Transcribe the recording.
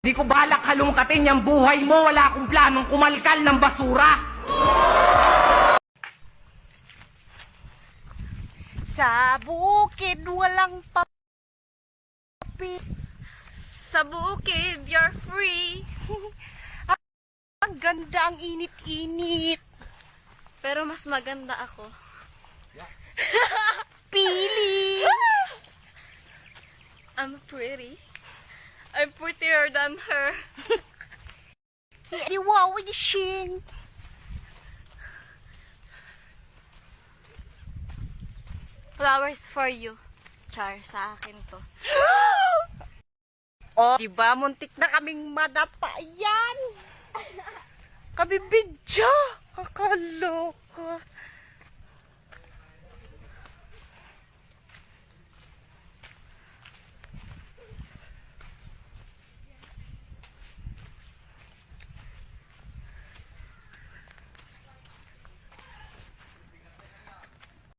Di ko balak halungkatin yung buhay mo. Wala akong planong kumalkal ng basura. Sa bukid walang papi. Sa bukid, you're free. Ang ganda, ang init-init. Pero mas maganda ako. Pili! I'm pretty. I'm prettier than her. Wow, with the shin. Flowers for you. Char, sa akin to. Oh, diba? Muntik na kaming madapa yan. Kami bidya. Kakaloka.